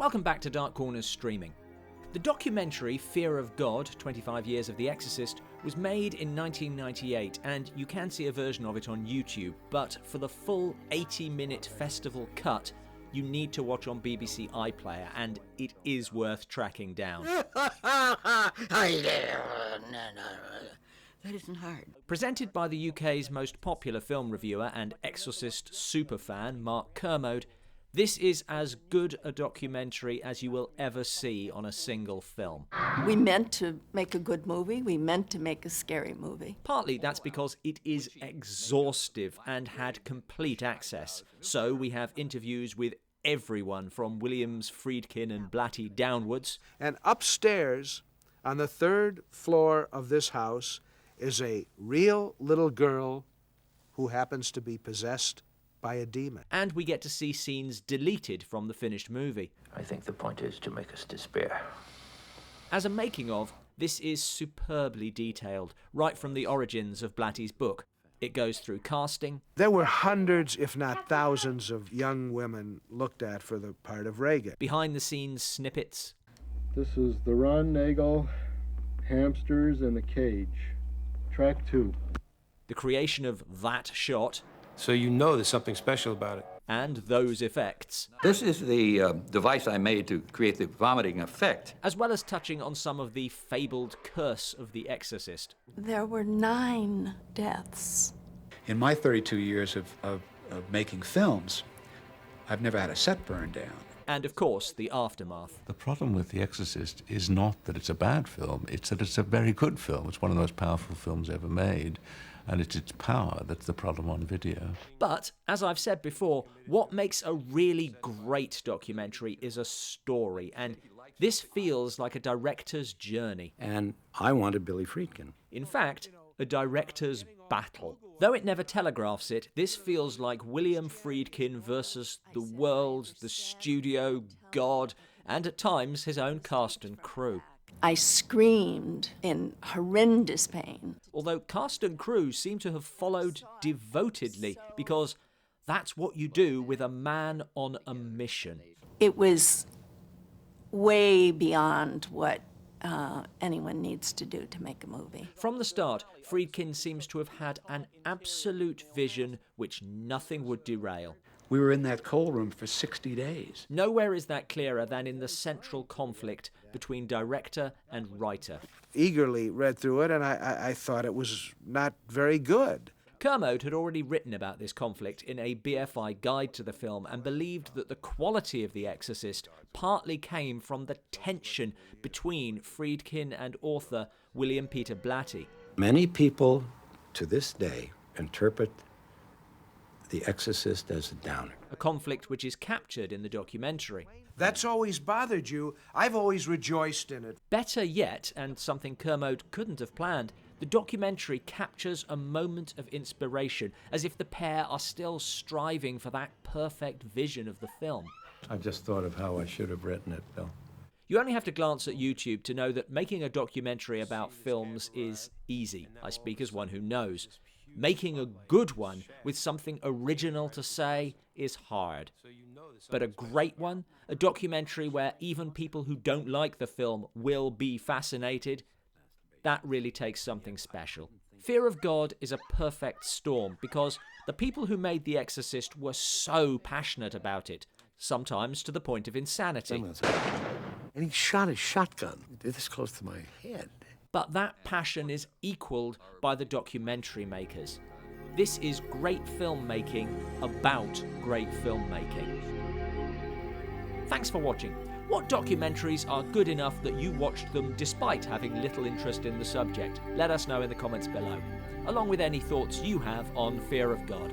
Welcome back to Dark Corners Streaming. The documentary Fear of God, 25 Years of the Exorcist, was made in 1998 and you can see a version of it on YouTube, but for the full 80-minute festival cut, you need to watch on BBC iPlayer, and it is worth tracking down. That isn't hard. Presented by the UK's most popular film reviewer and Exorcist superfan, Mark Kermode, this is as good a documentary as you will ever see on a single film. We meant to make a good movie. We meant to make a scary movie. Partly that's because it is exhaustive and had complete access. So we have interviews with everyone from Williams, Friedkin and Blatty downwards. And upstairs, on the 3rd floor of this house, is a real little girl who happens to be possessed by a demon. And we get to see scenes deleted from the finished movie. I think the point is to make us despair. As a making of, this is superbly detailed, right from the origins of Blatty's book. It goes through casting. There were hundreds, if not thousands, of young women looked at for the part of Reagan. Behind-the-scenes snippets. This is the Ron Nagel, Hamsters in the Cage, track 2. The creation of that shot. So you know there's something special about it. And those effects. This is the device I made to create the vomiting effect. As well as touching on some of the fabled curse of the Exorcist. There were 9 deaths. In my 32 years of making films, I've never had a set burned down. And of course, the aftermath. The problem with The Exorcist is not that it's a bad film, it's that it's a very good film. It's one of the most powerful films ever made. And it's its power that's the problem on video. But, as I've said before, what makes a really great documentary is a story, and this feels like a director's journey. And I wanted Billy Friedkin. In fact, a director's battle. Though it never telegraphs it, this feels like William Friedkin versus the world, the studio, God, and at times his own cast and crew. I screamed in horrendous pain. Although cast and crew seem to have followed devotedly, because that's what you do with a man on a mission. It was way beyond what anyone needs to do to make a movie. From the start, Friedkin seems to have had an absolute vision which nothing would derail. We were in that coal room for 60 days. Nowhere is that clearer than in the central conflict between director and writer. Eagerly read through it, and I thought it was not very good. Kermode had already written about this conflict in a BFI guide to the film and believed that the quality of The Exorcist partly came from the tension between Friedkin and author William Peter Blatty. Many people, to this day, interpret The Exorcist as a downer. A conflict which is captured in the documentary. That's always bothered you. I've always rejoiced in it. Better yet, and something Kermode couldn't have planned, the documentary captures a moment of inspiration, as if the pair are still striving for that perfect vision of the film. I've just thought of how I should have written it, Bill. You only have to glance at YouTube to know that making a documentary about films is easy. I speak as one who knows. Making a good one with something original to say is hard. But a great one, a documentary where even people who don't like the film will be fascinated, that really takes something special. Fear of God is a perfect storm because the people who made The Exorcist were so passionate about it, sometimes to the point of insanity. And he shot his shotgun this close to my head. But that passion is equalled by the documentary makers. This is great filmmaking about great filmmaking. Thanks for watching. What documentaries are good enough that you watched them despite having little interest in the subject? Let us know in the comments below, along with any thoughts you have on Fear of God.